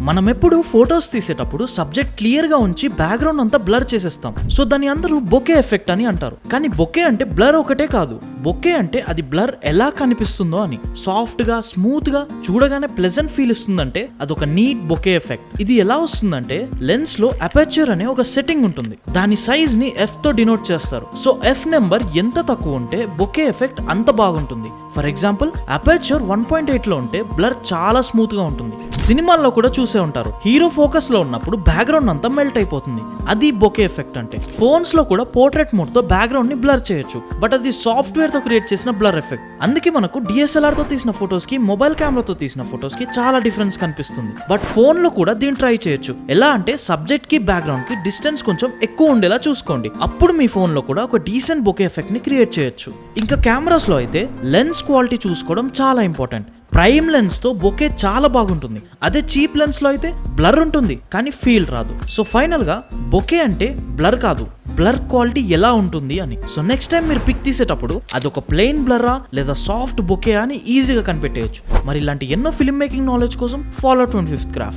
మనం ఎప్పుడు ఫోటోస్ తీసేటప్పుడు సబ్జెక్ట్ క్లియర్ గా ఉంచి బ్యాక్గ్రౌండ్ అంతా బ్లర్ చేసేస్తాం. సో దాన్ని అందరూ బొకే ఎఫెక్ట్ అని అంటారు. కానీ బొకే అంటే బ్లర్ ఒకటే కాదు, బొకే అంటే అది బ్లర్ ఎలా కనిపిస్తుందో అని. సాఫ్ట్ గా స్మూత్ గా చూడగానే ప్లెజెంట్ ఫీల్ ఇస్తుందంటే అదొక నీట్ బొకే ఎఫెక్ట్. ఇది ఎలా వస్తుందంటే లెన్స్ లో అపర్చర్ అనే ఒక సెట్టింగ్ ఉంటుంది. దాని సైజ్ ని F తో డినోట్ చేస్తారు. సో F నెంబర్ ఎంత తక్కువ ఉంటే బొకే ఎఫెక్ట్ అంత బాగుంటుంది. ఫర్ ఎగ్జాంపుల్ అపర్చర్ 1.8 లో ఉంటే బ్లర్ చాలా స్మూత్ గా ఉంటుంది. సినిమాల్లో కూడా చూసే ఉంటారు, హీరో ఫోకస్ లో ఉన్నప్పుడు బ్యాక్గ్రౌండ్ అంతా మెల్ట్ అయిపోతుంది. అది బొకే ఎఫెక్ట్ అంటే. ఫోన్స్ లో కూడా పోర్ట్రేట్ మోడ్ తో బ్యాక్గ్రౌండ్ ని బ్లర్ చేయొచ్చు, బట్ అది సాఫ్ట్వేర్ తో క్రియేట్ చేసిన బ్లర్ ఎఫెక్ట్. అందుకే మనకు DSLR తో తీసిన ఫోటోస్ కి మొబైల్ కెమెరాతో తీసిన ఫోటోస్ కి చాలా డిఫరెన్స్ కనిపిస్తుంది. బట్ ఫోన్ లో కూడా దీన్ని ట్రై చేయొచ్చు. ఎలా అంటే సబ్జెక్ట్ కి బ్యాక్గ్రౌండ్ కి డిస్టెన్స్ కొంచెం ఎక్కువ ఉండేలా చూసుకోండి. అప్పుడు మీ ఫోన్ లో కూడా ఒక డీసెంట్ బొకే ఎఫెక్ట్ ని క్రియేట్ చేయొచ్చు. ఇంకా కెమెరాస్ లో అయితే లెన్స్ క్వాలిటీ చూసుకోవడం చాలా ఇంపార్టెంట్. ప్రైమ్ లెన్స్ తో బొకే చాలా బాగుంటుంది. అదే చీప్ లెన్స్ లో అయితే బ్లర్ ఉంటుంది కానీ ఫీల్ రాదు. సో ఫైనల్ గా బొకే అంటే బ్లర్ కాదు, బ్లర్ క్వాలిటీ ఎలా ఉంటుంది అని. సో నెక్స్ట్ టైం మీరు పిక్ తీసేటప్పుడు అదొక ప్లెయిన్ బ్లరా లేదా సాఫ్ట్ బొకే అని ఈజీగా కనిపెట్టేయచ్చు. మరి ఇలాంటి ఎన్నో ఫిల్మ్ మేకింగ్ నాలెడ్జ్ కోసం ఫాలో 25th క్రాఫ్ట్.